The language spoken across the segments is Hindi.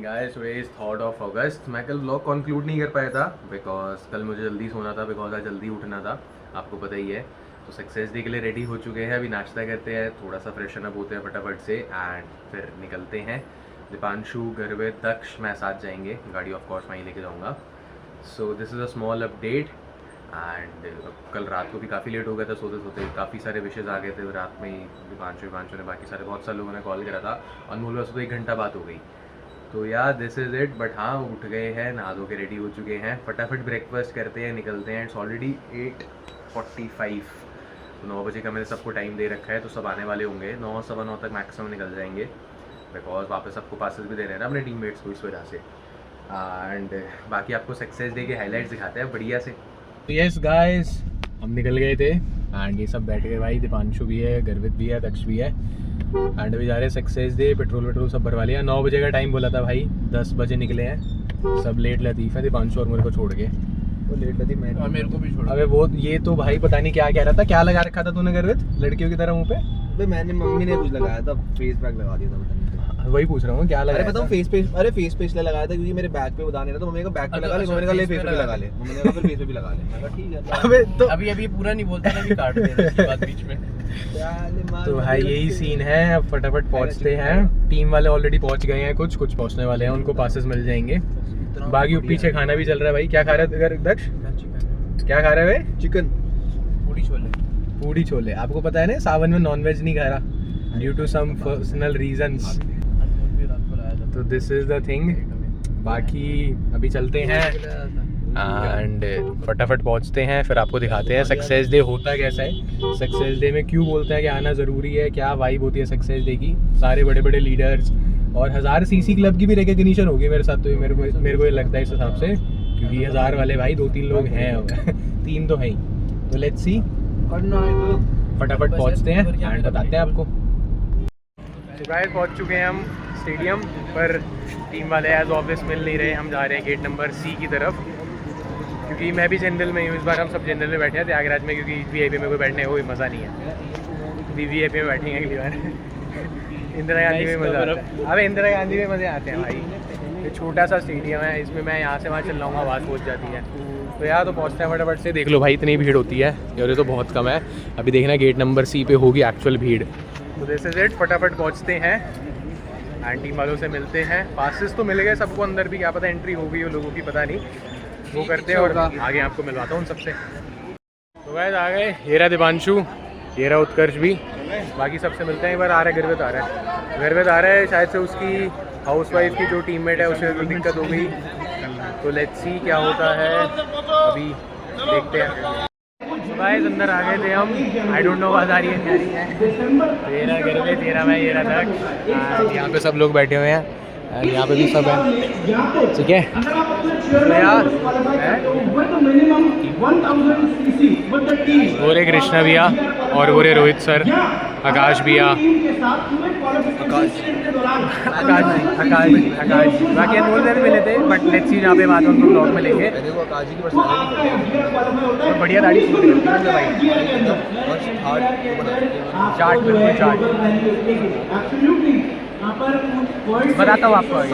Guys today is 3rd of अगस्त। मैं कल व्लॉग कंक्लूड नहीं कर पाया था बिकॉज कल मुझे जल्दी सोना था, बिकॉज आज जल्दी उठना था, आपको पता ही है। तो सक्सेस डे के लिए रेडी हो चुके हैं, अभी नाश्ता करते हैं, थोड़ा सा फ्रेशन अप होते हैं फटाफट से एंड फिर निकलते हैं। दीपांशु, गर्वित, दक्ष मैं साथ जाएंगे, गाड़ी ऑफ कोर्स वहीं लेके जाऊँगा। So this is a small update and कल रात को भी काफ़ी लेट हो गया था सोते सोते, काफ़ी सारे विशेज़ आ गए थे रात में ही। दीपांशु ने बाकी सारे बहुत सारे लोगों ने कॉल करा था, अनमोल वैसे तो 1 घंटा बात हो गई। तो यार दिस इज़ इट। बट हाँ, उठ गए हैं, नहा धो के रेडी हो चुके हैं, फटाफट ब्रेकफास्ट करते हैं, निकलते हैं। इट्स ऑलरेडी 8:45, तो 9 बजे का मैंने सबको टाइम दे रखा है, तो सब आने वाले होंगे। 9 सवा 9 तक मैक्सिमम निकल जाएंगे बिकॉज वापस सबको पासेस भी दे रहे हैं ना अपने टीममेट्स को, इस वजह से। एंड बाकी आपको सक्सेस डे के हाईलाइट्स दिखाते हैं बढ़िया से। तो यस गाइस, हम निकल गए थे एंड ये सब बैठ गए भाई, दीपांशु भी है, गर्वित भी है, दक्ष भी है एंड अभी जा रहे हैं सक्सेस डे। पेट्रोल सब भरवा लिया, 9 बजे का टाइम बोला था भाई, 10 बजे निकले हैं। सब लेट लतीफ़ है, दीपांशु और मेरे को छोड़ के। वो लेट लतीफ़ मैं और मेरे को भी छोड़। अबे वो ये तो भाई पता नहीं क्या कह रहा था, क्या लगा रखा था तूने गर्वित लड़कियों की तरह मुँह पे? अबे मैंने मम्मी ने कुछ लगाया था, फेस पैक लगा दिया था, पता नहीं वही पूछ रहा हूँ क्या लगा। अरे बताऊँ फेस पे, अरे फेस पे इसलिए लगाया था क्योंकि मेरे बैक पे बता नहीं रहा, तो मम्मी का बैक पे लगा ले, मम्मी ने कहा ले फेस पे लगा ले, मम्मी ने कहा फिर फेस पे भी लगा ले, मैं कहा ठीक है। अबे तो अभी पूरा नहीं बोलता ना, अभी काट दे रहा है बात बीच में। तो भाई यही सीन है, अब फटाफट पहुंचते हैं। टीम वाले ऑलरेडी पहुंच गए हैं, कुछ पहुंचने वाले हैं, उनको पासेस मिल जाएंगे। बाकी पीछे खाना भी चल रहा है भाई। क्या खा रहे है दक्ष? क्या खा रहे हैं? चिकन पूड़ी छोले। आपको पता है ना, सावन में नॉनवेज नहीं खा रहा due to some personal reasons. तो दिस इज द थिंग। बाकी अभी चलते हैं एंड फटाफट पहुंचते हैं, फिर आपको दिखाते हैं सक्सेस डे होता कैसा है, सक्सेस डे में क्यों बोलते हैं कि आना ज़रूरी है, क्या वाइब होती है सक्सेस डे की। सारे बड़े बड़े लीडर्स और 1000 सीसी क्लब की भी रिकग्निशन होगी मेरे साथ, तो मेरे को ये लगता है इस हिसाब से, क्योंकि 1000 वाले भाई 2-3 लोग हैं तीन तो हैं ही। तो लेट्स सी, फटाफट पहुँचते हैं एंड बताते हैं आपको। तो गाइस पहुँच चुके हैं हम स्टेडियम पर। टीम वाले एज ऑब्वियस मिल नहीं रहे, हम जा रहे हैं गेट नंबर C की तरफ, क्योंकि मैं भी जनरल में हूँ इस बार। हम सब जनरल में बैठे हैं त्यागराज में, क्योंकि VIP में कोई बैठने का कोई मज़ा नहीं है। VIP में बैठेंगे अगली बार। इंदिरा गांधी में मज़ा आता है। अबे इंदिरा गांधी में मज़े आते हैं भाई, ये छोटा सा स्टेडियम है, इसमें मैं यहाँ से वहाँ चल रहा हूँ, आवाज़ पहुँच जाती है। तो यार तो पहुँचते हैं फटाफट से। देख लो भाई इतनी भीड़ होती है, और ये तो बहुत कम है। अभी देखना गेट नंबर C पे होगी एक्चुअल भीड़। तो दिस इज इट, फटाफट पहुँचते हैं एंड टीम वालों से मिलते हैं। पासेस तो मिल गए सबको, अंदर भी क्या पता एंट्री हो गई हो लोगों की, पता नहीं, वो करते हैं और आगे आपको मिलवाता हूँ उन सबसे। तो गाइस आ गए, ये रहा दीपांशु, ये रहा उत्कर्ष भी, बाकी सबसे मिलते हैं। एक बार आ रहा है गर्वित, आ रहा है शायद से उसकी हाउसवाइफ की जो टीममेट है उसे तो दिक्कत हो गई। तो लेट्स सी क्या होता है, अभी देखते हैं। गाइस अंदर आ गए थे हम, आई डोंट नो आवाज़ आ रही है नहीं आ रही है। तेरा गर्वित, तेरा मैं, ये रहा तक। यहाँ पे सब लोग बैठे हुए हैं एंड यहाँ पे भी सब है, ठीक है। तो यार गोरे कृष्णा भैया और गोरे रोहित सर, आकाश भैया, आकाश बाकी अनमोल में भी मिले थे, बट लेट्स सी जहाँ पे बात उनको ब्लॉग में लेंगे। तो बढ़िया दाढ़ी सूट करती है भाई, चाट बिल्कुल चाट। बताता हूँ आपको आगे।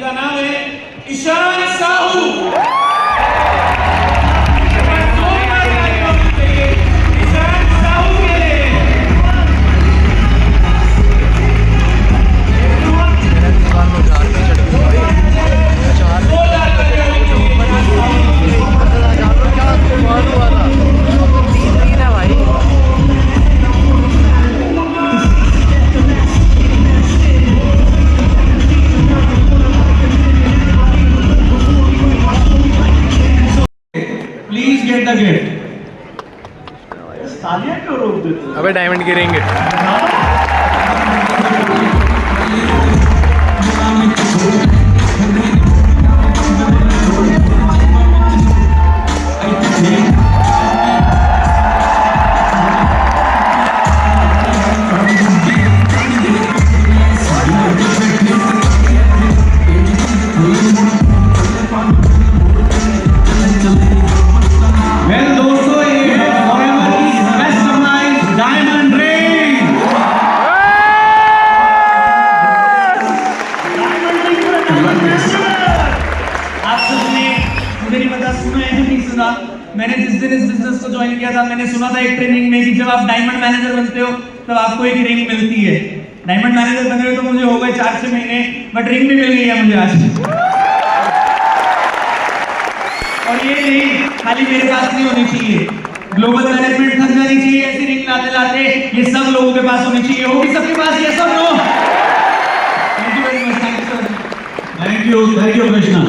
जिनका नाम है ईशान साहू। ईशान साहू के लिए प्लीज गेट द गेट। तालियां क्यों रोक देते हो? अबे डायमंड गिरेंगे। वेल दोस्तों, ये है फॉरएवर की कस्टमाइज्ड डायमंड रिंग। आप सबने मुझे नहीं पता सुना है नहीं सुना, मैंने जिस दिन इस बिजनेस को ज्वाइन किया था मैंने सुना था एक ट्रेनिंग में कि जब आप डायमंड मैनेजर बनते हो तब आपको एक रिंग मिलती है। डायमंड मैनेजर बने हुए तो मुझे हो गए 4-6 महीने, बट रिंग भी मिल गई है मुझे आज। और ये नहीं खाली मेरे पास नहीं होनी चाहिए, ग्लोबल मैनेजमेंट थक जानी चाहिए ऐसी रिंग लाते लाते, ये सब लोगों के पास होनी चाहिए। होगी सबके पास ये सब no? Thank you very much, thank you sir. Thank you Krishna,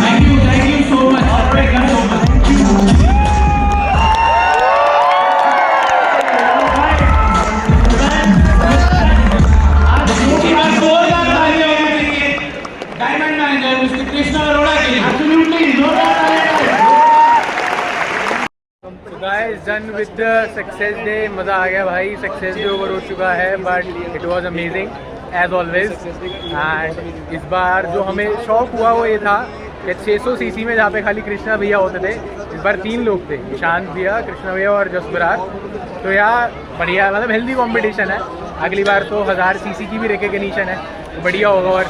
thank you so much, operator so much. Diamond manager mister Krishna Arora के लिए एब्सोल्युटली जोरदार guys done with the success day. मज़ा आ गया भाई, सक्सेस डे ओवर हो चुका है but it was amazing as always. And इस बार जो हमें शौक हुआ वो ये था कि 600 सीसी में जहाँ पे खाली कृष्णा भैया होते थे, इस बार 3 लोग थे, ईशान भैया, कृष्णा भैया और जसबरार। तो यार बढ़िया, मतलब हेल्दी कंपटीशन है। अगली बार तो 1000 सीसी की भी रिकॉग्निशन है, तो बढ़िया होगा। और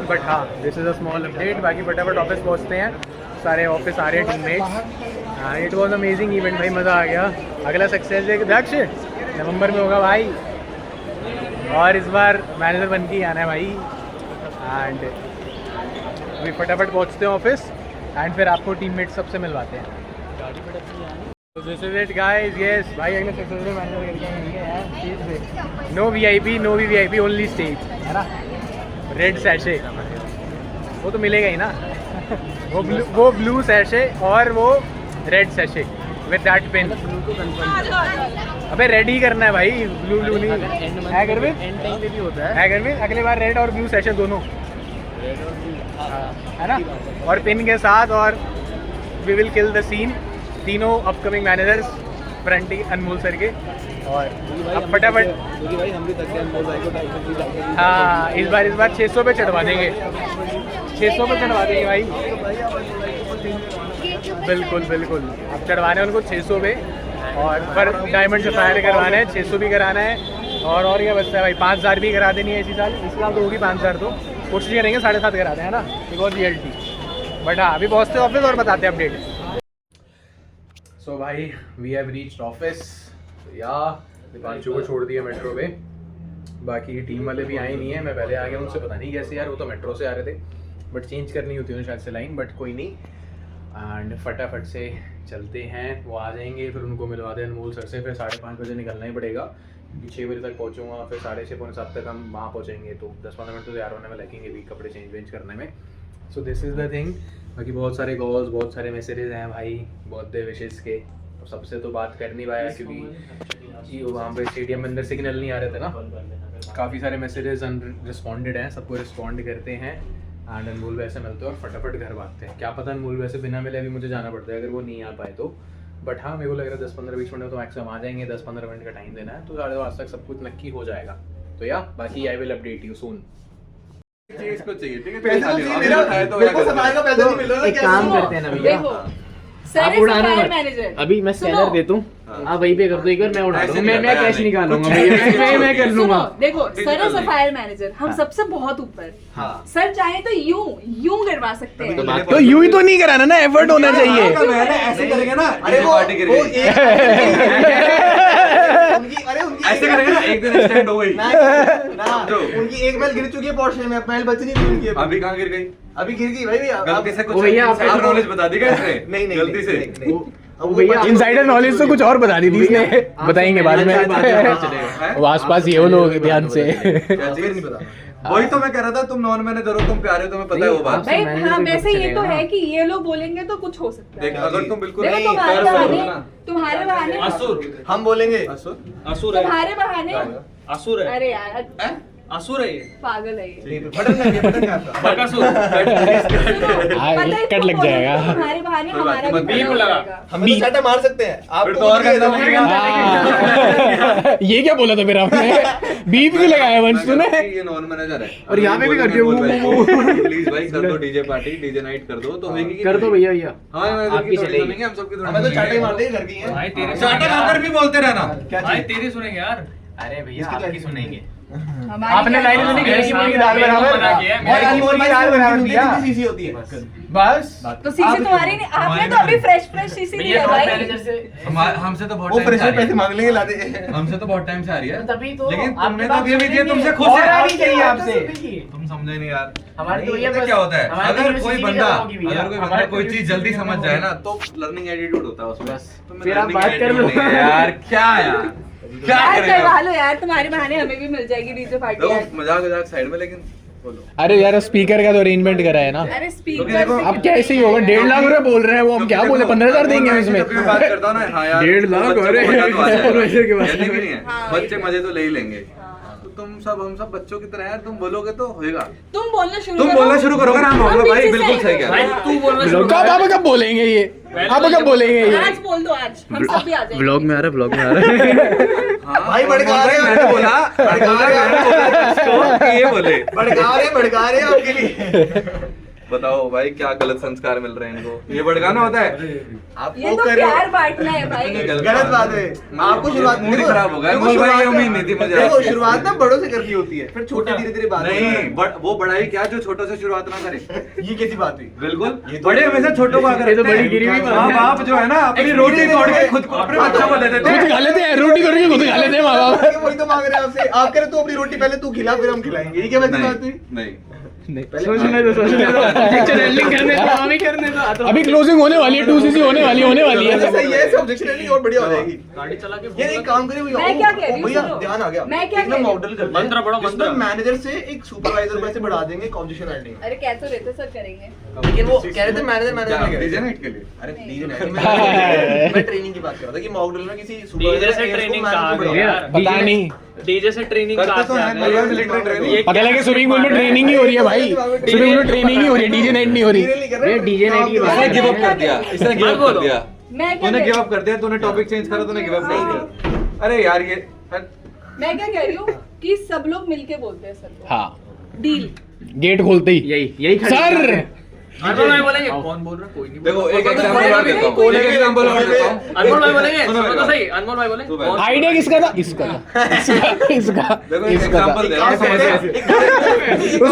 बट हाँ, this is a small update. बाकी फटाफट ऑफिस पहुँचते हैं, सारे ऑफिस आ रहे हैं टीममेट्स। हाँ, इट वॉज अमेजिंग इवेंट भाई, मज़ा आ गया। अगला सक्सेस डे दक्ष नवंबर में होगा भाई, और इस बार मैनेजर बन के ही आना है भाई। एंड अभी फटाफट पहुँचते हैं ऑफिस एंड फिर आपको टीममेट सबसे मिलवाते हैं। This is it guys, yes भाई, अगले सक्सेस डे मैनेजर करके आएंगे यार स्टेज पे। No VIP, no VIP, only stage, है ना। रेड सैशे वो तो मिलेगा ही ना। वो ब्लू सैशे और वो red sachet with that pain. अबे रेड ही करना है भाई, ब्लू नहीं है। करविन एंड टाइम पे भी होता है, करविन अगले बार रेड और ब्लू सैशे दोनों, है ना, और पिन के साथ। और we will kill the scene, तीनों अपकमिंग मैनेजर्स, फ्रंटी अनमोल सर के। और अब फटाफट भाई हम भी थक गए, अनमोल भाई को हाँ, इस बार 600 पे चढ़वा देंगे, 600 पे चढ़वा देंगे भाई। बिल्कुल बिल्कुल, अब चढ़वाने उनको 600 पे, और पर डायमंड से फायर करवाना है, 600 भी कराना है। और क्या बचता है भाई, 5000 भी करा देनी है इसी साल। इस साल तो होगी 5000, तो कोशिश करेंगे 7.5 करा दें, है ना, बिकॉज रियलिटी। बट हाँ, अभी पहुँचते ऑफिस और बताते हैं अपडेट। सो भाई वी हैव रीच्ड ऑफिस। या दीपांशु को छोड़ दिया मेट्रो पे, बाकी टीम वाले भी आए नहीं है। मैं पहले आ गया उनसे, पता नहीं कैसे यार, वो तो मेट्रो से आ रहे थे, बट चेंज करनी होती है शायद से लाइन, बट कोई नहीं। एंड फटाफट से चलते हैं, वो आ जाएंगे, फिर उनको मिलवाते हैं अनमोल सर से। फिर 5:30 बजे निकलना ही पड़ेगा, क्योंकि 6 बजे तक पहुँचूँगा, फिर 6:30 पौने 7 तक हम वहाँ पहुँचेंगे। तो 10-15 मिनट तो तैयार होने में लगेंगे भी, कपड़े चेंज करने में। So this is the thing. बाकी बहुत सारे कॉल्स, बहुत सारे मैसेजेस हैं भाई बर्थडे विशेज़ के। तो सबसे तो बात कर नहीं पाया, क्योंकि वहाँ पे स्टेडियम में अंदर सिग्नल नहीं आ रहे थे ना। काफ़ी सारे मैसेजेस अनरिस्पॉन्डेड हैं, सबको रिस्पॉन्ड करते हैं। एंड अनमोल वैसे मिलते हैं और फटाफट घर भागते हैं। क्या पता अनमोल वैसे बिना मिले अभी मुझे जाना पड़ता है अगर वो नहीं आ पाए तो। बट हाँ, मेरे को लग रहा है 10-15-20 मिनट तो मैक्सिमम आ जाएंगे। 10-15 मिनट का टाइम देना है, तो 8:30 तक सब कुछ नक्की हो जाएगा। तो या बाकी I will update you soon. इसको चाहिए, ठीक है, पैसा तो मेरे को सफाई का पैसा नहीं मिल रहा। एक काम करते हैं ना भैया, सर आप उड़ाना फायर मत। मैनेजर, अभी मैं सुनो। सैलर देता हूँ, हाँ वहीं पे कर दो एक बार, मैं उड़ा ऐसे दूंगा, मैं नहीं कैश करता निकालूंगा यार, भैया, मैं कर सुनो लूंगा। देखो सर है Digital सफायर मैनेजर, हम सबसे बहुत ऊपर। सर चाहे तो यूं करवा सकते हैं। तो यूं ही तो नहीं कराना ना, एफर्ट होना चाहिए। ऐसे करेंगे ना, अरे वो पार्टी वो करेगी उनकी ऐसे करेंगे ना, एक दिन एक्सटेंड हो गई ना, जो। उनकी एक बैल गिर चुकी है पोर्शन में, बैल बच नहीं थी उनकी अभी कहाँ गिर गई? अभी गिर गई भाई। गलती से कुछ वो भैया आप इनसाइडर नॉलेज बता दी क्या इसने? नहीं नहीं गलती से नहीं, वो भैया इनसाइडर नॉलेज तो कुछ और बता दी थी इसने, बताएंगे बाद में। हैं? वो आसपास ये वो लोग ध्यान से। क्या चीज? नहीं पता। वही तो मैं कह रहा था, तुम नॉन मैनेजर हो, तुम प्यारे हो, तुम्हें पता है वो बात। भाई मैनेजर हाँ भी वैसे कुछ ये तो चलेगा है कि ये लोग बोलेंगे तो कुछ हो सकता है। देख अगर तुम बिल्कुल देखो नहीं तुम्हारे कर सकते बहाने, ना। तुम्हारे बहाने, हम बोलेंगे असुर तुम्हारे बहाने। असुर है, अरे यार असुर है ये, पागल है ये। बटन नहीं है, बटन क्या आपका? बकासुर। कट लग जाएगा। तुम्हारे बहाने कोई बात हमारा नहीं, भी बीप भला लगा। होगा। हम तो चाटा मार सकते हैं, आप फिर तो और गंदा लगेगा। हाँ। ये क्या बोला था फिर आपने? बीप क्यों लगाया वंश तूने? ये नॉन मैनेजर है और यहाँ पे भी करती है वो। प्लीज भाई कर दो डीजे पार्टी, डीजे नाइट कर दो तो होगी कि कर दो भैया भैया। हाँ आपकी आपकी चलेगी। चलेगी, हम सबकी थोड़ी हमें तो चाटा ही सुनेंगे। मारते हैं, घर की हैं। भाई तेरे चाटा खाकर भी बोलते रहना। क्या भाई चीज़? तेरी सुनेंगे यार। अरे भैया आपकी सुनेंगे। हमारी आपने क्या- लाइन में नहीं घी की दाल बराबर। मना किया है। घी की दाल बराबर दिया। सीसी होती है बस तो सीसी तुम्हारी नहीं, आपने तो अभी फ्रेश सीसी भैया लिया नॉन भाई। मैनेजर से हमसे तो बहुत वो टाइम फ्रेश से आ में रही पैसे है। मांग लेंगे लाते। हमसे तो बहुत टाइम से आ रही है, तभी तो लेकिन आपकी तुमने तो बात अभी अभी दिया, सुनेंगे। तुमसे खुश और है। आनी चाहिए आपसे। तुम समझे नहीं यार। हमारी तो भैया पता बस- क्या होता है, हमारी तो अगर बस कोई इसी बंदा जगह होगी भैया। अगर कोई बंदा हमारी कोई तो चीज इसी जल्दी जगह समझ होगी। जाए ना तो लर्निंग एटीट्यूड होता है उसमें। बस। तुम्हें फिर आप learning बात कर लो। attitude नहीं है यार, क्या यार क्या यार करेगा? करवा लो यार, तुम्हारे बहाने हमें भी मिल जाएगी डीजे पार्टी। देखो मजाक साइड में, लेकिन बोलो। अरे यार स्पीकर का तो अरेंजमेंट करा है ना। अरे क्योंकि स्पीकर देखो, अब क्या ऐसे ही होगा? 1.5 लाख रुपए बोल रहे हैं वो, हम क्या बोले? 15,000 देंगे हम इसमें। जब भी बात करता हूँ ना, हाँ यार 1.5 लाख, बच्चों को अरे, मजा तो आ जाएगा। और वैसे के बाद ऐसे भी नहीं है, हाँ, बच्चे वही। मजे तो ले ही लेंगे। तो तुम सब हम सब बच्चों की तरह यार, तुम बोलोगे तो होएगा। तुम बोलना शुरू तुम करो। बोलना शुरू करोगे ना, हम हम होगा भाई, पीछे बिल्कुल से- सही कह रहे हो। भाई तू बोलना शुरू कब आप कब बोलेंगे ये? आप कब बोलेंगे ये? आज बोल दो, आज हम सब भी आ जाएंगे। व्लॉग में आ रहा है, व्लॉग में आ रहा है। हाँ, भाई भड़का रहे हो। मैंने बोला ये बोले भड़का रहे हैं आपके लिए। बताओ भाई क्या गलत संस्कार मिल रहे हैं इनको, ये भड़काना होता है। आप ये वो तो कर रहे हो। प्यार बांटना है भाई। गलत बात है। आपको शुरुआत मूड ही खराब हो गया। देखो, बोल भाई, ये शुरुआत उम्मीद नहीं थी मुझे देखो आपसे। शुरुआत ना बड़ों से करनी होती है, फिर छोटे धीरे धीरे बात नहीं होती वो बढ़ाई क्या जो छोटों से शुरुआत ना करे। है। ये कैसी बात हुई? बिल्कुल ये तो- बड़े हमेशा छोटों को आकर ये तो रखते हैं। बड़ी गिरी हुई बात माँ है। बाप जो है ना अपनी रोटी तोड़ के खुद को अपने बच्चों को दे देते खुद हैं। खा लेते हैं, रोटी तोड़ के खुद खा लेते हैं माँ बाप। वही तो मांग रहे हैं आपसे। आप कह रहे तू अपनी रोटी पहले तू खिला, फिर हम खिलाएंगे। ये क्या वैसी बात हुई? नहीं सोचने दो ऑब्जेक्शन हैंडलिंग करने दो, हम ही करने दो। अभी क्लोजिंग होने वाली है, 2cc होने वाली है। सही है, ऑब्जेक्शन हैंडलिंग और बढ़िया हो जाएगी। गाड़ी चला के ये एक काम करिए भैया। मैं क्या कह रही हूँ, भैया सुनो। ध्यान आ गया। मैं क्या एक ना कह रही हूँ? मॉडल करते हैं, मंत्र पढ़ो, जिसमें मंत्र। मैनेजर से एक सुपरवाइजर को ऐसे बढ़ा देंगे, ऑब्जेक्शन हैंडलिंग। अरे कह तो रहते सर करेंगे। लेकिन वो कह रहे थे मैनेजर क्या, में डीजे नाइट के लिए अरे डीजे नहीं, मैं ट्रेनिंग की बात कर रहा था कि मॉडल में किसी डीजे से ट्रेनिंग कहाँ गई यार? पता नहीं, डीजे से ट्रेनिंग करते कहाँ तो से आ हैं गई? भैया मिलिट्री ट्रेनिंग। पता लगे स्विमिंग पूल में ट्रेनिंग ही हो रही है भाई। स्विमिंग पूल में ट्रेनिंग ही हो रही है, डीजे नाइट नहीं हो रही। ये डीजे नाइट की बात इसने है। गिव अप कर दिया, इसने गिव अप कर दिया, मैं क्या तूने कह- गिव अप कर दिया, तूने टॉपिक चेंज करा, तूने गिव अप नहीं किया। अरे यार ये मैं क्या कह रही हूँ कि सब लोग मिलके बोलते हैं सर को। हाँ, डील। गेट खोलते ही यही खड़ी सर। बात है। अनमोल भाई बोलेंगे, कौन बोल रहा है? कोई नहीं बोल देखो रहा। एक एग्जांपल और देता हूँ, एक एग्जांपल और देता हूँ। अनमोल भाई बोलेंगे, सुनो सुनो तो मेरी सही, अनमोल भाई बोले। तू कौन- आइडिया किसका था? इसका इसका देखो एक इसका एग्जांपल दे रहा हूँ, समझ रहे वो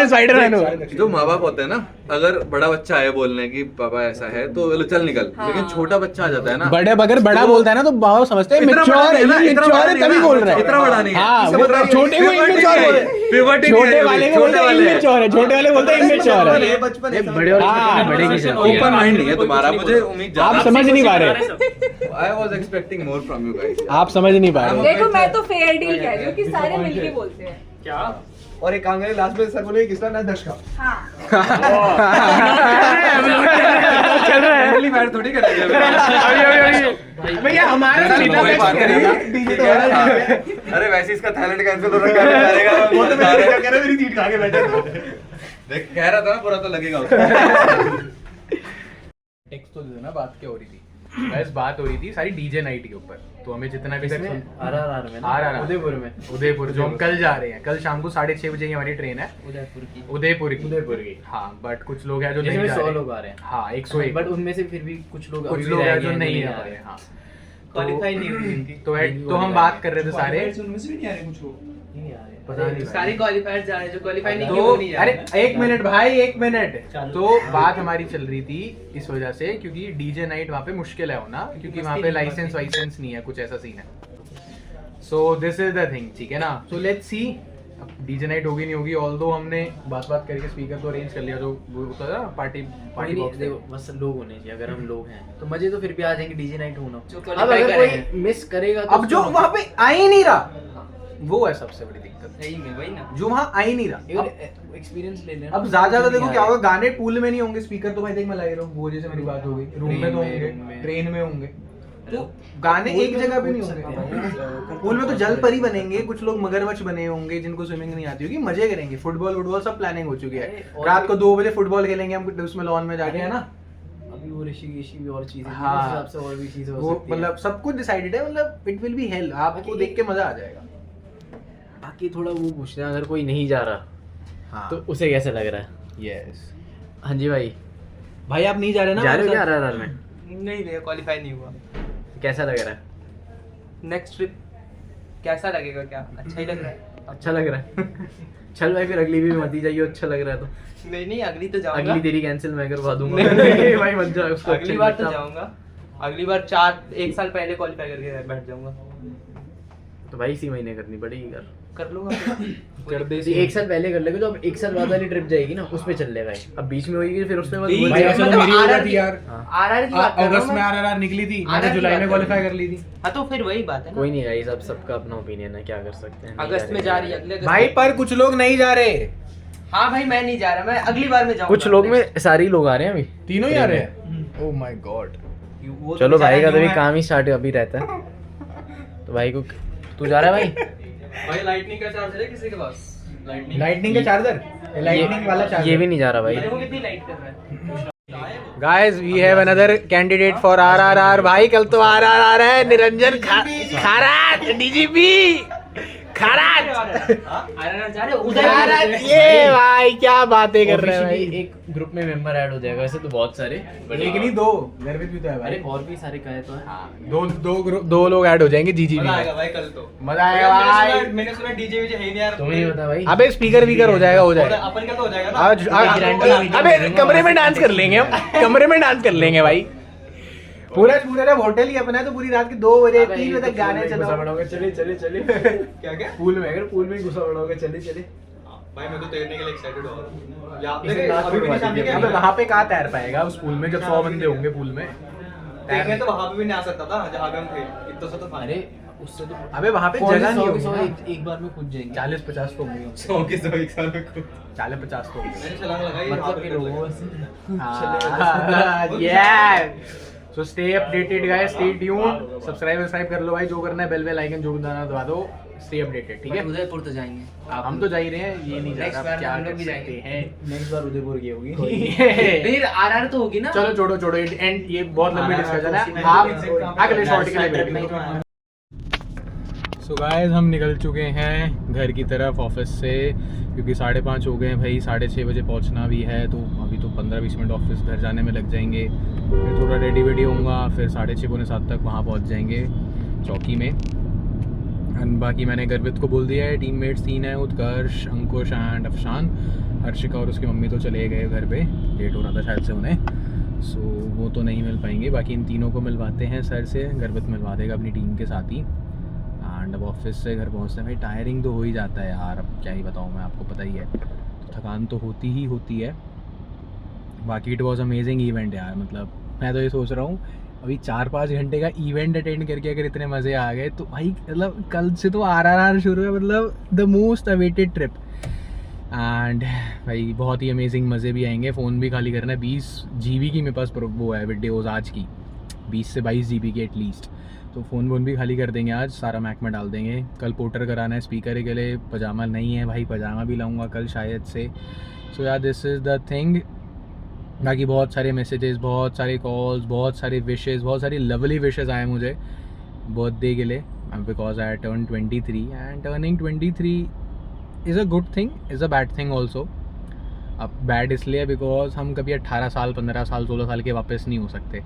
स्पाइडरमैन हो। जो माँ बाप होते हैं ना, अगर बड़ा बच्चा है बोलने की पापा ऐसा है तो चल निकल, हाँ। लेकिन छोटा बच्चा आ जाता है ना, बड़े अगर बड़ा तो- बोलता है ना तो बाबा समझते हैं इतना बड़ा मैच्योर है, नहीं है ना, ये इतना मैच्योर बड़ा है नहीं है तभी ना, बोल रहा है। इतना बड़ा नहीं है। हाँ, वो इतना- छोटे को puberty इमेच्योर नहीं है, बोले। puberty नहीं छोटे है, वाले को छोटे बोलते हैं वाले हैं। इमेच्योर है, छोटे वाले बोलते हैं इमेच्योर है। बचपन है, बड़े और हाँ, छोटे बड़े की conversation जरूरत हो गया। ओपन माइंड नहीं है कोई तुम्हारा, कुछ मुझे नहीं बोल उम्मीद आप ज्यादा समझ नहीं पा रहे। I was expecting more from you guys. आप समझ नहीं पा रहे। देखो मैं तो फेयर डील कह रही हूँ कि सारे मिलके बोलते हैं। क्या? और एक काम करें लास्ट में सर बोले किसका ना दश का। हाँ। चल रहा है फैमिली मैटर थोड़ी करेंगे भैया हमारा चल, सीधा कोई बात मैच नहीं। डीजे ठीक तो है, होना हाँ। चाहिए। अरे वैसे इसका थाईलैंड कैंसिल हो रखा है, करेगा वो तो मैं क्या कह रहा मेरी सीट खा के बैठे थे। देख कह रहा था ना, बुरा तो लगेगा उसको। टेक्स्ट तो देना, बात क्या हो रही थी? बस बात हो रही थी सारी डीजे नाइट के ऊपर। तो हमें जितना भी तक आरआरआर में ना? RRR उदयपुर में। उदयपुर जो हम कल जा रहे हैं, कल शाम को 6:30 बजे की हमारी ट्रेन है उदयपुर की। उदयपुर की। की। हाँ, बट कुछ लोग हैं जो जिसमें नहीं जा 100 रहे। लोग आ रहे हैं। हाँ, 101। बट उनमें से फिर भी कुछ लोग कुछ अभी भी लोग हैं रह जो गए, नहीं आ आ रहे हैं। हाँ, क्वालिफाई नहीं हुई इनकी। तो हम बात कर रहे थे सारे, उनमें से भी नहीं आ रहे कुछ लोग। पता नहीं सारे क्वालिफायर जा रहे हैं, जो क्वालिफाई नहीं किए वो तो नहीं जा अरे रहे। एक मिनट भाई, एक मिनट। तो बात हमारी चल रही थी इस वजह से क्योंकि डीजे नाइट वहाँ पे मुश्किल है होना, क्योंकि वहाँ पे लाइसेंस वाइसेंस नहीं है, कुछ ऐसा सीन है। So this is the thing, ठीक है ना। So let's see DJ night होगी नहीं होगी। ऑल्दो हमने बात करके स्पीकर तो अरेंज कर लिया, जो वो होता है ना पार्टी बॉक्स। देखो बस लोग होने चाहिए। अगर हम लोग हैं तो मजे तो फिर भी आ जाएंगे डीजे नाइट होना। जो अब क्वालिफाई अगर करेंगे कोई मिस करेगा तो अब जो उसको- वहाँ पे आ ही नहीं रहा, वो है सबसे बड़ी दिक्कत, सही में वही ना। जो वहाँ आ ही नहीं रहा। एक्सपीरियंस ले लेना। अब ज्यादा देखो क्या होगा, गाने पूल में नहीं होंगे, स्पीकर तो भाई देख मैं ला ही रहा हूँ, वो जैसे मेरी बात हो गई, रूम में तो होंगे, ट्रेन में होंगे, तो गाने एक जगह पे नहीं होंगे। पूल में तो जल परी बनेंगे, कुछ लोग मगरमच्छ बने होंगे जिनको स्विमिंग नहीं आती होगी, मजे करेंगे। फुटबॉल सब प्लानिंग हो चुकी है। रात को 2 बजे फुटबॉल खेलेंगे हम उसमें लॉन में जाके, है ना। अभी वो ऋषिकेश भी और चीजें हाँ। उस हिसाब से और भी चीजें हो वो सकती हैं। मतलब सब कुछ डिसाइडेड है, मतलब इट विल बी हेल, आपको देख के मजा आ जाएगा। बाकी थोड़ा वो पूछते हैं, अगर कोई नहीं जा रहा हाँ तो उसे कैसे लग रहा है? यस हाँ जी भाई, भाई, आप नहीं जा रहे ना जा रहे हो क्या हमारे RRR में? नहीं भैया क्वालिफाई नहीं हुआ। कैसा लग रहा है? नेक्स्ट ट्रिप कैसा लगेगा? क्या अच्छा ही लग रहा है। अच्छा लग रहा है। चल भाई फिर अगली भी मत ही जाइए, अच्छा लग रहा है तो। नहीं अगली तो जाऊंगा। अगली तेरी कैंसिल मैं करवा दूंगा। नहीं, भाई मत जा, उसको अगली बार तो जाऊंगा। अगली बार 1 साल पहले क्वालिफाई करके बैठ जाऊंगा। तो भाई इसी महीने करनी पड़ेगी यार। कर लूंगा। कर दे तो 1 साल पहले कर लेगा, तो अब 1 साल बाद वाली ट्रिप जाएगी ना, उस पे चल लेगा ये। अब बीच में होगी फिर उसमें मत बीच भाई में ऐसा मतलब मेरी हो RRR जाती यार। RRR की बात कर रहा हूं अगस्त में मैं। आरआरआर निकली थी, RRR मैंने की जुलाई बात में कर क्वालिफाई रहा कर ली थी। हाँ तो फिर वही बात है ना। कोई नहीं गाइस, अब सबका अपना ओपिनियन है, क्या कर सकते हैं। नहीं अगस्त में जा रही है, अगले अगस्त भाई में। पर कुछ लोग नहीं जा रहे, हाँ भाई मैं नहीं जा रहा, मैं अगली बार में जाऊंगा। कुछ लोग में सारे ही लोग आ रहे हैं अभी। तीनों ही आ रहे हैं। Oh my God. वो तो चलो भाई का बेचारा तो भी न्यू है। काम ही स्टार्ट अभी रहता है, तो भाई को तू जा रहा है भाई? भाई लाइटनिंग का चार्जर है किसी के पास? लाइटनिंग का चार्जर, लाइटनिंग वाला ये चार्जर। भी नहीं जा रहा भाई। देखो कितनी लाइट कर रहा है। Guys we have another candidate for RRR. भाई कल तो आरआरआर है, निरंजन खराट, डीजीपी खराट। RRR जा रहे हो खराट, उधर। ये भाई क्या बातें कर रहे हैं Officially भाई। एक ग्रुप में मेंबर ऐड हो जाएगा, वैसे तो बहुत सारे, एक नहीं 2, घर पे भी तो है भाई। अरे और भी सारे कहे तो है। दो लोग ऐड हो जाएंगे जीजीबी मजा में। आएगा भाई कल तो। मजा आएगा भाई। मैंने सुना डीजे वीजे है नहीं यार। तुम्हें नहीं पता भाई? अबे स्पीकर वीकर हो जाएगा, हो जाएगा। अपन का तो हो जाएगा ना। आज अबे कमरे में डांस कर लेंगे हम, कमरे में डांस कर लेंगे भाई। पूरा जब होटल ही अपना है तो पूरी रात के 2 बजे 3 बजे तक गाने चलाओ। चले चले चले क्या क्या? पूल में, अगर पूल में ही घुसा पड़ोगे, चले चले। भाई मैं तो तैरने के लिए एक्साइटेड हूँ। यहाँ इसे पे नाक अभी भी खुलवा नहीं सामने दीजिए। क्या अबे है? वहाँ पे कहाँ तैर पाएगा उस पूल में जब 100 बंदे होंगे पूल में। देखने तो वहाँ पे भी नहीं आ सकता था जहाँ पे हम थे। इतना सा तो था। अरे उससे तो अबे वहाँ पे जगह नहीं होगी। एक बार में कूद जाएंगे। 40-50 तो होंगे, 100 के 100 एक साल में खुद। 40-50 तो होंगे। मैंने छलांग लगाई। मतलब के लोगों से so stay updated guys, stay tuned, subscribe कर लो भाई, जो करना है, बेल आइकन जो दबाना दबा दो, स्टे अपडेटेड, ठीक है। उदयपुर तो जाएंगे। हम तो जा ही रहे हैं, ये नहीं जा Next रहा, बार क्या हम लोग कर भी सकते जाएंगे। हैं। नेक्स्ट बार उदयपुर की होगी। नहीं RRR तो होगी ना। चलो छोड़ो एंड ये बहुत लंबी डिस्कशन है, आप अगले शॉट के लिए वेट। सो गाइस हम निकल चुके हैं घर की तरफ ऑफिस से, क्योंकि 5:30 हो गए हैं भाई, 6:30 बजे पहुंचना भी है, तो अभी तो 15-20 मिनट ऑफिस घर जाने में लग जाएंगे, फिर थोड़ा रेडी वेडी होऊंगा, फिर 6:30-7 तक वहाँ पहुँच जाएंगे चौकी में। एंड बाकी मैंने गर्वित को बोल दिया है, टीममेट्स 3 हैं, उत्कर्ष, अंकुश एंड अफशान। हर्षिका और उसकी मम्मी तो चले गए घर पे, लेट हो रहा था शायद से उन्हें, सो वो तो नहीं मिल पाएंगे। बाकी इन तीनों को मिलवाते हैं सर से, गर्वित मिलवा देगा अपनी टीम के साथ ही। एंड अब ऑफिस से घर पहुँचते हैं भाई, टायरिंग तो हो ही जाता है यार, अब क्या ही बताऊँ मैं, आपको पता ही है, तो थकान तो होती ही होती है। बाकी इट वॉज अमेजिंग इवेंट यार, मतलब मैं तो ये सोच रहा हूँ अभी 4-5 घंटे का इवेंट अटेंड करके अगर इतने मज़े आ गए तो भाई, मतलब कल से तो RRR शुरू है, मतलब the most awaited trip. And भाई बहुत ही अमेजिंग मज़े भी आएंगे। फ़ोन भी खाली करना है, 20 GB की मेरे पास वो है वीडियोज़ आज की, 20 से 22 GB की एटलीस्ट, तो फ़ोन भी खाली कर देंगे आज, सारा मैक में डाल देंगे। कल पोर्टर कराना है स्पीकर के लिए, पजामा नहीं है भाई, पजामा भी लाऊंगा कल शायद से। सो यार दिस इज़ द थिंग। बाकी बहुत सारे मैसेजेस, बहुत सारे कॉल्स, बहुत सारे विशेज़, बहुत सारी लवली विशेज़ आए मुझे बर्थडे के लिए, because I turn 23 and turning 23 is a good thing, is a bad thing also. अब बैड इसलिए बिकॉज हम कभी 18 साल, 15 साल, 16 साल के वापस नहीं हो सकते।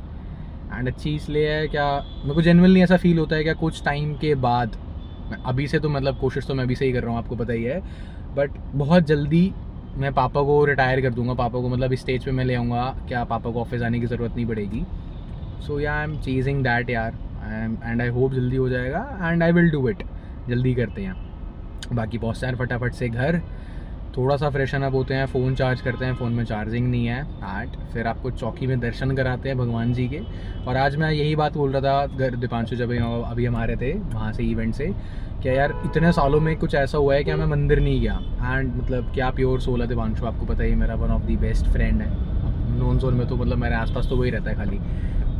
एंड अच्छी इसलिए है क्या, मेरे को जेन्युइनली ऐसा फील होता है क्या कुछ टाइम के बाद, अभी से तो मतलब कोशिश तो मैं अभी से ही कर रहा हूँ, आपको पता ही है, बट बहुत जल्दी मैं पापा को रिटायर कर दूंगा, पापा को मतलब इस स्टेज पे मैं ले आऊँगा क्या पापा को ऑफिस आने की ज़रूरत नहीं पड़ेगी. सो या आई एम चेजिंग दैट यार, एंड आई होप जल्दी हो जाएगा and I will do it, जल्दी करते हैं. बाकी पहुँचते हैं फटाफट से घर, थोड़ा सा फ्रेशन अप होते हैं, फ़ोन चार्ज करते हैं, फ़ोन में चार्जिंग नहीं है फिर आपको चौकी में दर्शन कराते हैं भगवान जी के. और आज मैं यही बात बोल रहा था दीपांशु जब अभी हमारे थे वहाँ से इवेंट से, क्या यार इतने सालों में कुछ ऐसा हुआ है कि मैं मंदिर नहीं गया. एंड मतलब क्या प्योर सोल है दीपांशु, आपको पता ही मेरा one of the best friend है. नॉन सोल में तो मतलब मेरे आसपास तो वही रहता है खाली.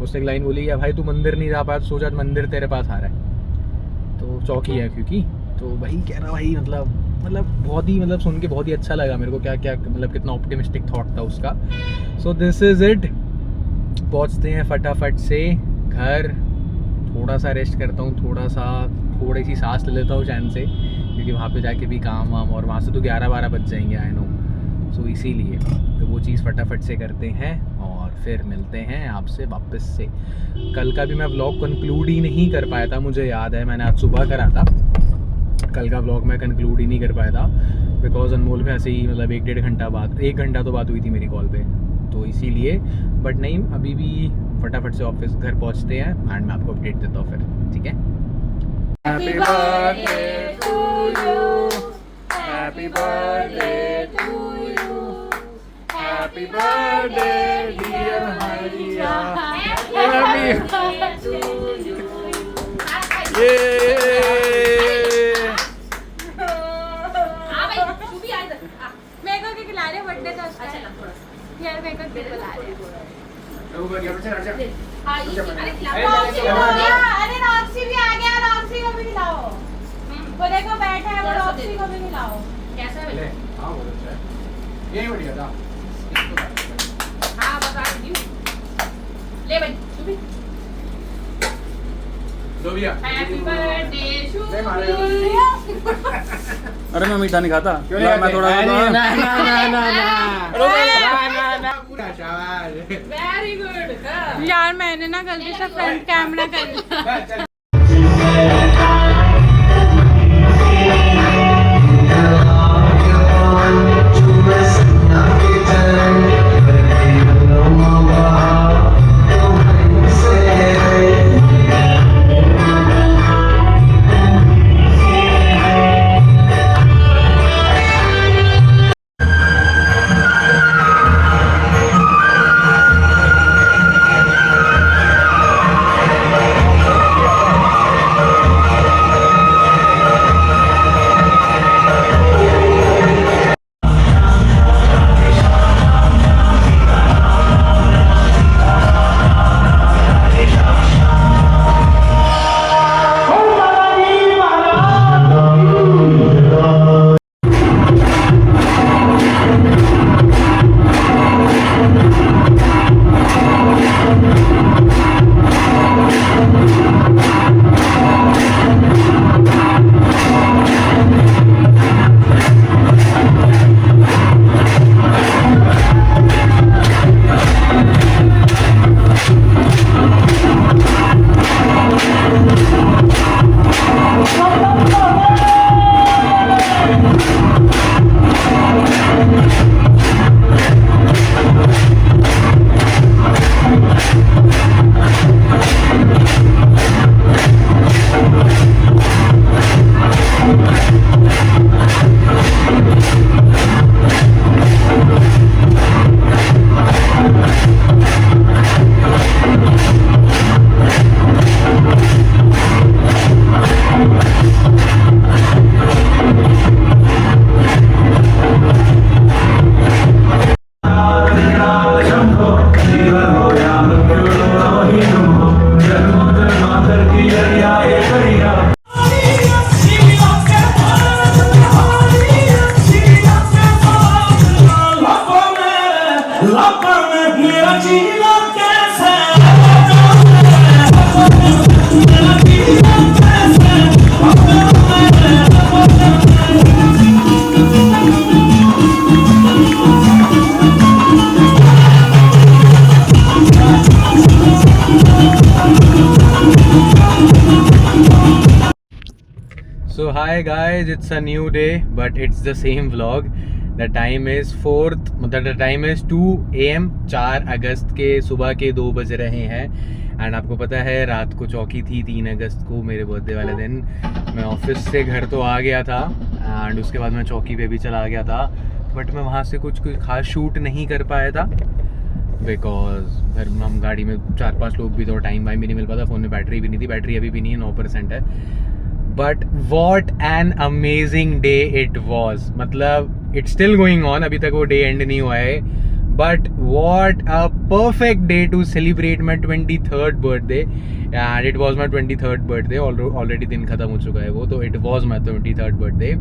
उसने एक लाइन बोली, या भाई तू मंदिर नहीं जा पाया तो सोचा मंदिर तेरे पास आ रहा है. तो चौकी है क्योंकि, तो वही कह रहा भाई, मतलब बहुत ही मतलब सुन के बहुत ही अच्छा लगा मेरे को, क्या क्या मतलब कितना ऑप्टिमिस्टिक थॉट था उसका. So this is it. पहुंचते हैं फटाफट से घर, थोड़ा सा रेस्ट करता हूँ, थोड़ी सी सांस ले लेता हूँ चैन से, क्योंकि वहाँ पे जाके भी काम वाम, और वहाँ से तो 11-12 बज जाएंगे आई नो. सो इसीलिए तो वो चीज़ फटाफट से करते हैं और फिर मिलते हैं आपसे वापस से. कल का भी मैं व्लॉग कंक्लूड ही नहीं कर पाया था, मुझे याद है मैंने आज सुबह करा था, कल का व्लॉग मैं कंक्लूड ही नहीं कर पाया था बिकॉज अनमोल में ऐसे ही मतलब 1-1.5 घंटा बाद, 1 घंटा तो बात हुई थी मेरी कॉल पे, तो इसीलिए. बट नहीं, अभी भी फटाफट से ऑफिस घर पहुंचते हैं एंड मैं आपको अपडेट देता हूँ फिर, ठीक है. Happy birthday to you, happy birthday to you, happy birthday dear Hariya, happy birthday to you. ये यार मैं को केक बना रहे हैं. अरे रॉक्सी भी आ गया, रॉक्सी को भी खिलाओ. वो देखो बैठा है, वो रॉक्सी को भी खिलाओ. कैसा है? हां वो अच्छा है, यही बढ़िया था. हां बता दी. ले भाई शुभी लो भैया. Happy birthday Shubhi. अरे मैं मीठा नहीं खाता, मैं थोड़ा वेरी गुड यार. मैंने ना गलती से फ्रंट कैमरा कर लिया. Hi guys, it's a new day, but it's the same vlog. The time is 4th, मतलब the time is 2 AM, 4 अगस्त के सुबह के 2 बज रहे हैं. एंड आपको पता है रात को चौकी थी 3 अगस्त को, मेरे बर्थडे वाले दिन. मैं ऑफिस से घर तो आ गया था एंड उसके बाद मैं चौकी पे भी चला गया था, बट मैं वहाँ से कुछ खास शूट नहीं कर पाया था बिकॉज फिर हम गाड़ी में 4-5 लोग भी थे और टाइम वाइम भी नहीं मिल पाता. फ़ोन में बैटरी भी नहीं थी, बैटरी अभी भी नहीं है, 9% है. But what an amazing day it was. मतलब इट्स स्टिल गोइंग ऑन, अभी तक वो डे एंड नहीं हुआ है. But what a perfect day to celebrate my 23rd birthday. And it was my 23rd birthday. Already दिन ख़त्म हो चुका है वो, तो it was my 23rd birthday.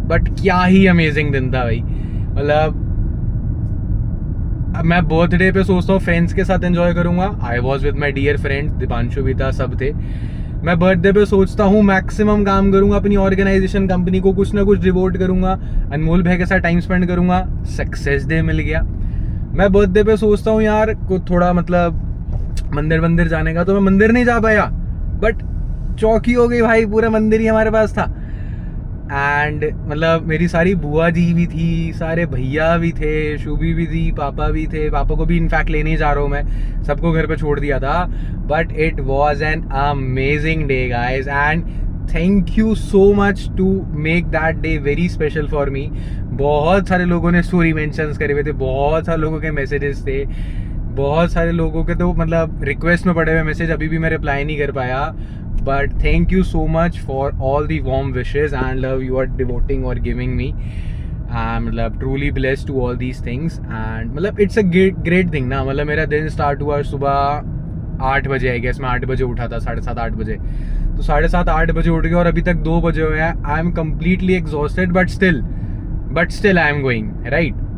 But क्या ही अमेजिंग दिन था भाई. मतलब मैं बर्थडे पे सोचता हूँ फ्रेंड्स के साथ एंजॉय करूँगा. I was with my dear friends, Deepanshu भी था, सब थे. मैं बर्थडे पे सोचता हूँ मैक्सिमम काम करूँगा, अपनी ऑर्गेनाइजेशन कंपनी को कुछ ना कुछ डिवोट करूँगा, अनमोल भाई के साथ टाइम स्पेंड करूँगा. सक्सेस डे मिल गया. मैं बर्थडे पे सोचता हूँ यार को थोड़ा मतलब मंदिर जाने का, तो मैं मंदिर नहीं जा पाया, बट चौकी हो गई भाई, पूरा मंदिर ही हमारे पास था. एंड मतलब मेरी सारी बुआ जी भी थी, सारे भैया भी थे, शुभी भी थी, पापा भी थे. पापा को भी इनफैक्ट लेने जा रहा हूँ मैं, सबको घर पे छोड़ दिया था. But it was an amazing day guys, and thank you so much to make that day very special for me. बहुत सारे लोगों ने स्टोरी मेंशंस करे हुए थे, बहुत सारे लोगों के मैसेजेस थे, बहुत सारे लोगों के तो मतलब रिक्वेस्ट में पड़े हुए मैसेज, अभी भी मैं रिप्लाई नहीं कर पाया. But thank you so much for all the warm wishes and love you are devoting or giving me. I'm truly blessed to all these things and it's a great thing ना. मतलब मेरा दिन स्टार्ट हुआ सुबह 8 बजे, आई गेस मैं 8 बजे उठा था, 7:30 8 बजे. तो 7:30 8 बजे उठ गया और अभी तक 2 बजे हुए हैं. I am completely exhausted but still I am going right.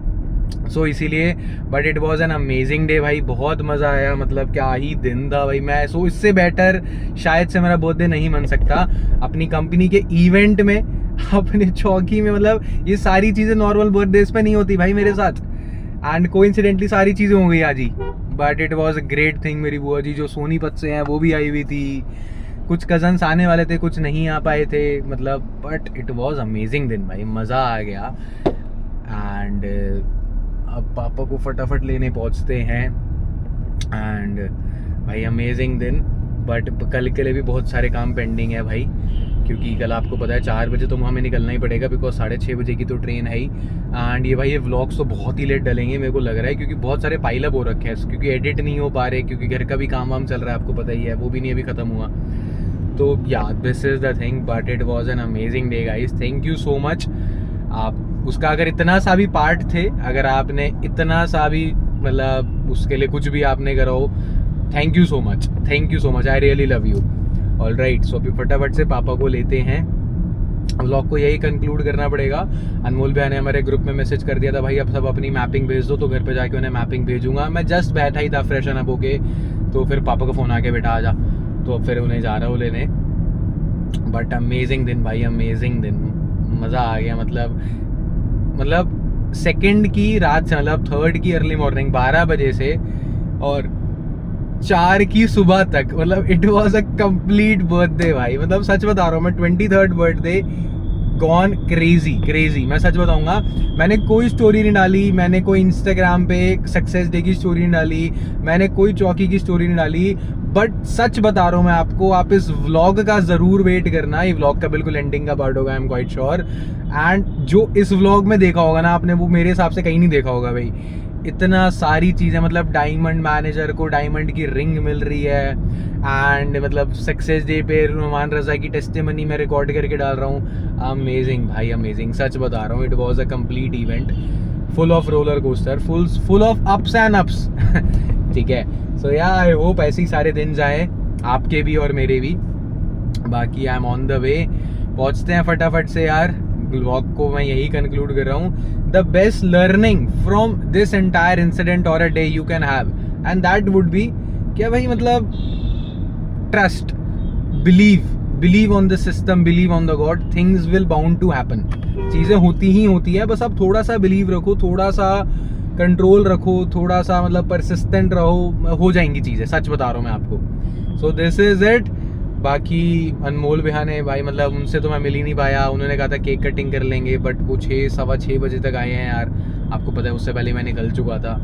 So इसीलिए but it was an amazing day भाई. बहुत मज़ा आया, मतलब क्या ही दिन था भाई. मैं सो इससे बेटर शायद से मेरा बर्थडे नहीं मन सकता. अपनी कंपनी के इवेंट में, अपने चौकी में, मतलब ये सारी चीज़ें नॉर्मल बर्थडेज पे नहीं होती भाई मेरे साथ. एंड कोइंसिडेंटली सारी चीज़ें हो गई आज ही. But it was a great thing. मेरी बुआ जी जो सोनीपत से हैं वो भी आई हुई थी, कुछ कजन्स आने वाले थे, कुछ नहीं आ पाए थे. मतलब बट इट वॉज अमेजिंग दिन भाई, मज़ा आ गया. एंड अब पापा को फटाफट लेने पहुंचते हैं. एंड भाई अमेजिंग दिन. बट कल के लिए भी बहुत सारे काम पेंडिंग है भाई, क्योंकि कल आपको पता है 4 बजे तो हमें निकलना ही पड़ेगा बिकॉज 6:30 बजे की तो ट्रेन है ही. एंड ये भाई ये व्लॉग्स तो बहुत ही लेट डलेंगे मेरे को लग रहा है, क्योंकि बहुत सारे पाइलअप हो रखे हैं, क्योंकि एडिट नहीं हो पा रहे, क्योंकि घर का भी काम वाम चल रहा है, आपको पता ही है, वो भी नहीं अभी ख़त्म हुआ. तो या this is the thing. But it was an amazing day guys. Thank you so much. आप उसका अगर इतना सा भी पार्ट थे, अगर आपने इतना सा भी मतलब उसके लिए कुछ भी आपने करा हो, thank you so much. Thank you so much. I really love you. All right. So अभी फटाफट से पापा को लेते हैं. व्लॉग को यही कंक्लूड करना पड़ेगा. अनमोल भैया ने हमारे ग्रुप में मैसेज कर दिया था भाई अब सब अपनी मैपिंग भेज दो, तो घर पे जाके उन्हें मैपिंग भेजूंगा. मैं जस्ट बैठा ही था फ्रेशन अप होके, तो फिर पापा का फ़ोन आके बेटा आ जा, तो अब फिर उन्हें जा रहा हूँ लेने. बट अमेजिंग दिन भाई, अमेजिंग दिन. मज़ा आ गया. मतलब 2nd की रात से, मतलब 3rd की अर्ली मॉर्निंग 12 बजे से और 4 की सुबह तक, मतलब it was a complete birthday भाई. मतलब सच बता रहा हूँ मैं, 23rd बर्थडे गॉन क्रेजी. मैं सच बताऊंगा, मैंने कोई स्टोरी नहीं डाली, मैंने कोई इंस्टाग्राम पे सक्सेस डे की स्टोरी नहीं डाली, मैंने कोई चौकी की स्टोरी नहीं डाली. बट सच बता रहा हूँ मैं आपको, आप इस व्लॉग का ज़रूर वेट करना. ये व्लॉग का बिल्कुल एंडिंग का पार्ट होगा, I am quite sure. And जो इस व्लॉग में देखा होगा ना आपने, वो मेरे हिसाब से कहीं नहीं देखा होगा भाई. इतना सारी चीज़ें, मतलब डायमंड मैनेजर को डायमंड की रिंग मिल रही है. एंड मतलब सक्सेस डे पे नुमान रज़ा की टेस्टिमनी मैं रिकॉर्ड करके डाल रहा हूँ. अमेजिंग भाई, अमेजिंग. सच बता रहा हूँ, it was a complete event, full of roller coaster, full of ups and ups. ठीक है. सो या आई होप ऐसे ही सारे दिन जाए, आपके भी और मेरे भी. बाकी I am on the way. पहुँचते हैं फटाफट से यार. व्लॉग को मैं यही कंक्लूड कर रहा हूँ. The best learning from this entire incident और a day you can have, and that would be क्या भाई, मतलब trust, believe on the system, believe on the god. Things will bound to happen. चीज़ें होती ही होती है, बस आप थोड़ा सा बिलीव रखो, थोड़ा सा कंट्रोल रखो, थोड़ा सा मतलब परसिस्टेंट रहो, हो जाएंगी चीज़ें. सच बता रहा हूँ मैं आपको. So this is it. बाकी अनमोल भैया ने भाई मतलब उनसे तो मैं मिल ही नहीं पाया, उन्होंने कहा था केक कटिंग कर लेंगे, बट वो 6-6:15 बजे तक आए हैं यार। आपको पता है उससे पहले मैं निकल चुका था।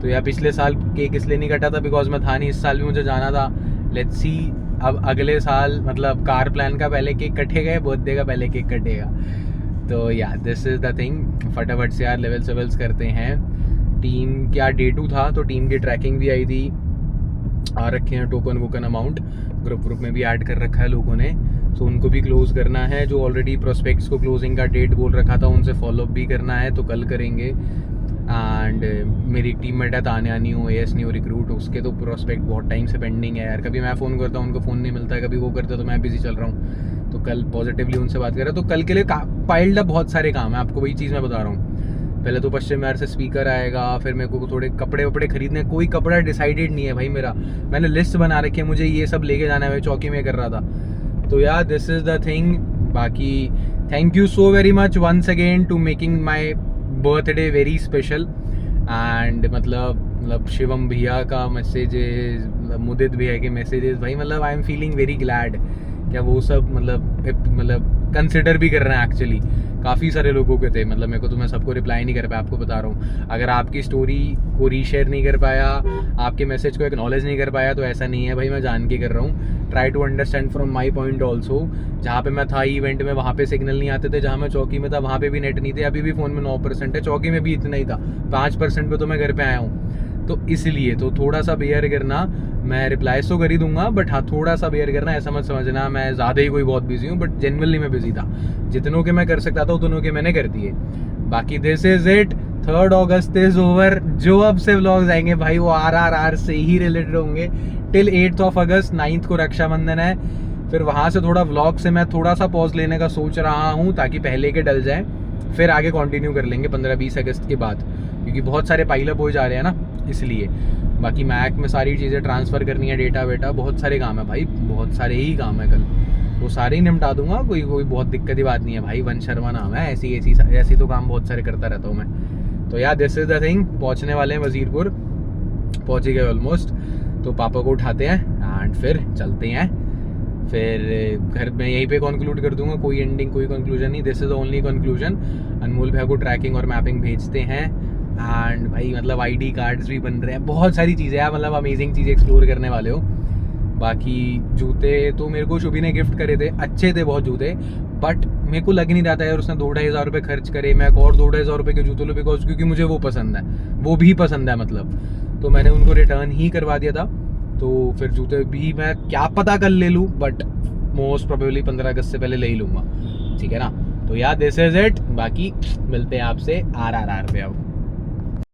तो यार पिछले साल केक इसलिए नहीं कटा था बिकॉज मैं था नहीं, इस साल भी मुझे जाना था। लेट्स सी अब अगले साल मतलब कार प्लान का पहले केक कटेगा या बर्थडे का पहले केक कटेगा। तो या दिस इज़ द थिंग। फटाफट से यार लेवल्स करते हैं। टीम क्या डे 2 था तो टीम की ट्रैकिंग भी आई थी, आ रखे हैं टोकन अमाउंट, ग्रुप में भी ऐड कर रखा है लोगों ने। सो उनको भी क्लोज करना है। जो ऑलरेडी प्रोस्पेक्ट्स को क्लोजिंग का डेट बोल रखा था उनसे फॉलोअप भी करना है, तो कल करेंगे। एंड मेरी टीम मेट है Tanya new, S new recruit, उसके तो प्रोस्पेक्ट बहुत टाइम से पेंडिंग है यार। कभी मैं फ़ोन करता हूँ उनको फ़ोन नहीं मिलता है, कभी वो करते तो मैं बिजी चल रहा हूँ। तो कल पॉजिटिवली उनसे बात करें। तो कल के लिए पाइल्ड अप बहुत सारे काम है, आपको वही चीज़ मैं बता रहा हूँ। पहले तो पश्चिम बिहार से स्पीकर आएगा, फिर मेरे को थोड़े कपड़े वपड़े खरीदने, कोई कपड़ा डिसाइडेड नहीं है भाई मेरा। मैंने लिस्ट बना रखी है, मुझे ये सब लेके जाना है, मैं चौकी में कर रहा था। तो यार दिस इज़ द थिंग। बाकी thank you so very much once again to making my birthday very special. And मतलब शिवम भैया का मैसेजेस, मुदित भैया के मैसेजेस, भाई मतलब I am feeling very glad. क्या वो सब मतलब कंसिडर भी कर रहे हैं एक्चुअली। काफ़ी सारे लोगों के थे, मतलब मेरे को तो मैं सबको रिप्लाई नहीं कर पाया, आपको बता रहा हूँ। अगर आपकी स्टोरी को रीशेयर नहीं कर पाया, आपके मैसेज को एक्नॉलेज नहीं कर पाया, तो ऐसा नहीं है भाई, मैं जान के कर रहा हूँ। Try to understand from my point also. जहाँ पे मैं था इवेंट में वहाँ पे सिग्नल नहीं आते थे, जहाँ मैं चौकी में था वहाँ पे भी नेट नहीं थे। अभी भी फ़ोन में 9% है, चौकी में भी इतना ही था, 5% पे तो मैं घर पे आया हूँ। तो इसलिए तो थोड़ा सा बेयर करना, मैं रिप्लाईज तो कर ही दूंगा, बट हाँ थोड़ा सा बेयर करना, ऐसा मत समझना मैं ज़्यादा ही कोई बहुत बिजी हूँ, बट जेन्युइनली मैं बिजी था। जितनों के मैं कर सकता था उतनों के मैंने कर दिए। बाकी this is it. 3 August is over. जो अब से व्लॉग्स आएंगे भाई वो RRR से ही रिलेटेड होंगे टिल 8 अगस्त। 9 को रक्षाबंधन है, फिर वहाँ से थोड़ा व्लॉग से मैं थोड़ा सा पॉज लेने का सोच रहा हूँ ताकि पहले के डल जाए, फिर आगे कंटिन्यू कर लेंगे 15-20 अगस्त के बाद, क्योंकि बहुत सारे पाइलअप हो जा रहे हैं ना, इसलिए। बाकी मैक में सारी चीज़ें ट्रांसफ़र करनी है, डेटा वेटा, बहुत सारे काम है भाई, बहुत सारे ही काम है। कल वो सारे ही निपटा दूंगा, कोई बहुत दिक्कत ही बात नहीं है भाई। वंश शर्मा नाम है, ऐसी तो काम बहुत सारे करता रहता हूँ मैं। तो यार दिस इज़ द थिंग। पहुँचने वाले हैं वजीरपुर, पहुँच ही गए ऑलमोस्ट। तो पापा को उठाते हैं एंड फिर चलते हैं। फिर घर में यहीं पे कंक्लूड कर दूंगा, कोई एंडिंग कोई कंक्लूजन नहीं। This is the only conclusion. Anmol भैया को ट्रैकिंग और मैपिंग भेजते हैं। एंड भाई मतलब ID कार्ड्स भी बन रहे हैं, बहुत सारी चीज़ें हैं, मतलब अमेजिंग चीज़ें एक्सप्लोर करने वाले हो। बाकी जूते तो मेरे को शुभी ने गिफ्ट करे थे, अच्छे थे बहुत जूते, बट मेरे को लग नहीं रहा था यार उसने 2-2.5 हज़ार रुपये खर्च करे, मैं और 2-2.5 हज़ार रुपये के जूते लो, बिकॉज क्योंकि मुझे वो पसंद है, वो भी पसंद है मतलब। तो मैंने उनको रिटर्न ही करवा दिया था। तो फिर जूते भी मैं क्या पता कल ले लूँ, बट मोस्ट प्रोबेबली 15 अगस्त से पहले ले ही लूँगा, ठीक है ना। तो यार दिस इज इट। बाकी मिलते हैं आपसे RRR पे। अब